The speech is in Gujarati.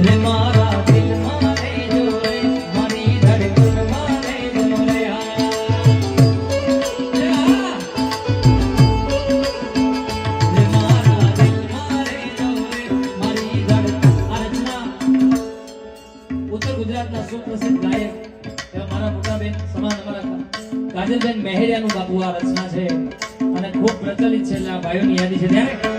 રે મારા દિલમાં રહેજો રે મારી ધડકનમાં રહેજો રે રે મારા દિલમાં રહેજો રે મારી ધડકન. આ રચના ઉત્તર ગુજરાતના સુપ્રસિદ્ધ ગાયક એવા મારા મોટા બેન સમાન અમારા કાજલબેન મહેરિયાનું બાપુ આ રચના છે અને ખૂબ પ્રચલિત છે. એટલે આ ભાઈઓની યાદી છે ત્યારે